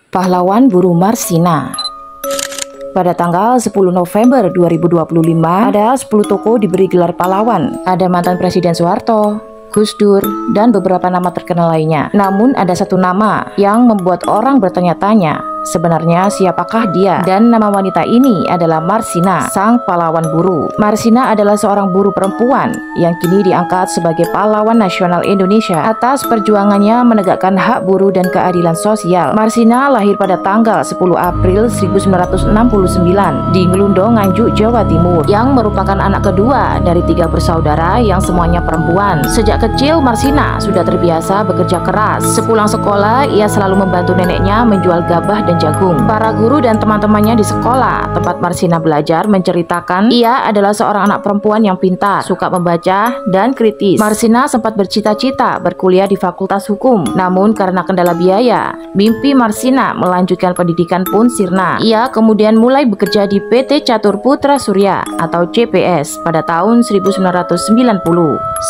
Pahlawan buruh Marsina. Pada tanggal 10 November 2025, ada 10 tokoh diberi gelar pahlawan. Ada mantan Presiden Soeharto, Gus Dur, dan beberapa nama terkenal lainnya. Namun ada satu nama yang membuat orang bertanya-tanya, sebenarnya siapakah dia? Dan nama wanita ini adalah Marsina, sang pahlawan buruh. Marsina adalah seorang buruh perempuan yang kini diangkat sebagai pahlawan nasional Indonesia atas perjuangannya menegakkan hak buruh dan keadilan sosial. Marsina lahir pada tanggal 10 April 1969 di Ngelundong, Nganjuk, Jawa Timur, yang merupakan anak kedua dari 3 bersaudara yang semuanya perempuan. Sejak kecil Marsina sudah terbiasa bekerja keras. Sepulang sekolah, ia selalu membantu neneknya menjual gabah dan jagung. Para guru dan teman-temannya di sekolah tempat Marsina belajar menceritakan ia adalah seorang anak perempuan yang pintar, suka membaca dan kritis. Marsina sempat bercita-cita berkuliah di Fakultas Hukum, namun karena kendala biaya, mimpi Marsina melanjutkan pendidikan pun sirna. Ia kemudian mulai bekerja di PT Catur Putra Surya atau CPS pada tahun 1990,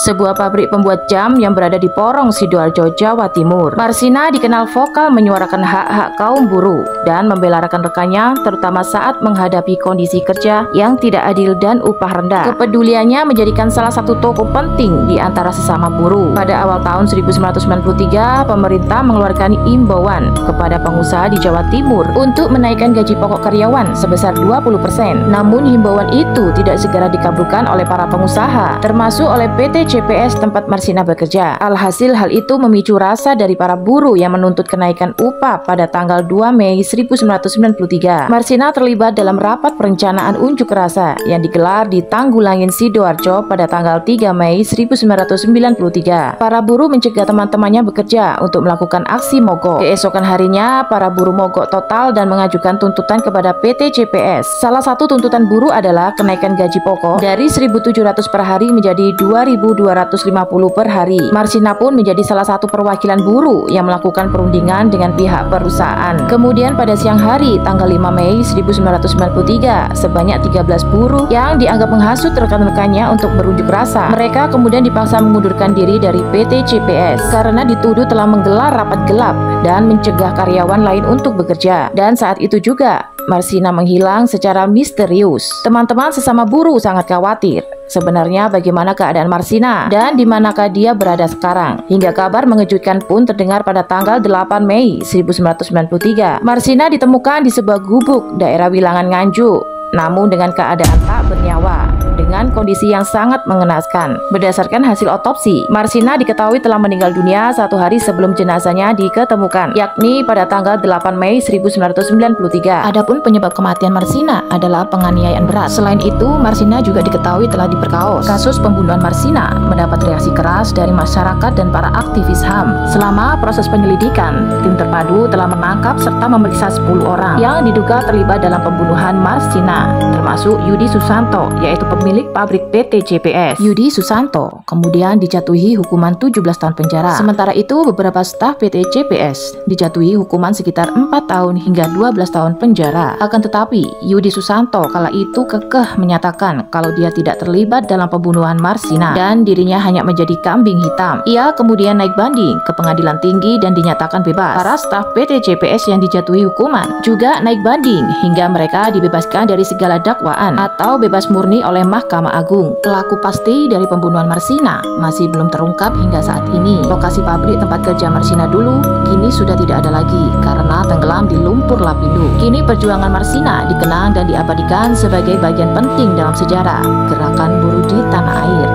sebuah pabrik pembuat jam yang berada di Porong, Sidoarjo, Jawa Timur. Marsina dikenal vokal menyuarakan hak-hak kaum buruh dan membela rekan-rekannya, terutama saat menghadapi kondisi kerja yang tidak adil dan upah rendah. Kepeduliannya menjadikan salah satu tokoh penting di antara sesama buruh. Pada awal tahun 1993, pemerintah mengeluarkan imbauan kepada pengusaha di Jawa Timur untuk menaikkan gaji pokok karyawan sebesar 20%. Namun himbauan itu tidak segera dikabulkan oleh para pengusaha, termasuk oleh PT CPS tempat Marsina bekerja. Alhasil hal itu memicu rasa dari para buruh yang menuntut kenaikan upah. Pada tanggal 2 Mei 1993, Marsina terlibat dalam rapat perencanaan unjuk rasa yang digelar di Tanggulangin, Sidoarjo pada tanggal 3 Mei 1993. Para buruh mencegah teman-temannya bekerja untuk melakukan aksi mogok. Keesokan harinya, para buruh mogok total dan mengajukan tuntutan kepada PT CPS. Salah satu tuntutan buruh adalah kenaikan gaji pokok dari 1.700 per hari menjadi 2.250 per hari. Marsina pun menjadi salah satu perwakilan buruh yang melakukan perundingan dengan pihak perusahaan. Kemudian pada siang hari tanggal 5 Mei 1993, sebanyak 13 buruh yang dianggap menghasut rekan-rekannya untuk berunjuk rasa. Mereka kemudian dipaksa mengundurkan diri dari PT CPS karena dituduh telah menggelar rapat gelap dan mencegah karyawan lain untuk bekerja. Dan saat itu juga Marsina menghilang secara misterius. Teman-teman sesama buruh sangat khawatir. Sebenarnya bagaimana keadaan Marsina dan di manakah dia berada sekarang? Hingga kabar mengejutkan pun terdengar pada tanggal 8 Mei 1993. Marsina ditemukan di sebuah gubuk daerah Wilangan, Nganjuk, namun dengan keadaan tak bernyawa, dengan kondisi yang sangat mengenaskan. Berdasarkan hasil otopsi, Marsina diketahui telah meninggal dunia 1 hari sebelum jenazahnya diketemukan, yakni pada tanggal 8 Mei 1993. Adapun penyebab kematian Marsina adalah penganiayaan berat. Selain itu, Marsina juga diketahui telah diperkaos. Kasus pembunuhan Marsina mendapat reaksi keras dari masyarakat dan para aktivis HAM. Selama proses penyelidikan, tim terpadu telah menangkap serta memeriksa 10 orang yang diduga terlibat dalam pembunuhan Marsina, termasuk Yudi Susanto, yaitu pemilik pabrik PT CPS. Yudi Susanto kemudian dijatuhi hukuman 17 tahun penjara. Sementara itu, beberapa staf PT CPS dijatuhi hukuman sekitar 4 tahun hingga 12 tahun penjara. Akan tetapi, Yudi Susanto kala itu kekeh menyatakan kalau dia tidak terlibat dalam pembunuhan Marsina dan dirinya hanya menjadi kambing hitam. Ia kemudian naik banding ke pengadilan tinggi dan dinyatakan bebas. Para staf PT CPS yang dijatuhi hukuman juga naik banding hingga mereka dibebaskan dari segala dakwaan atau bebas murni oleh Mahkamah Agung. Pelaku pasti dari pembunuhan Marsina masih belum terungkap hingga saat ini. Lokasi pabrik tempat kerja Marsina dulu kini sudah tidak ada lagi karena tenggelam di lumpur lapindo. Kini perjuangan Marsina dikenang dan diabadikan sebagai bagian penting dalam sejarah gerakan buruh di tanah air.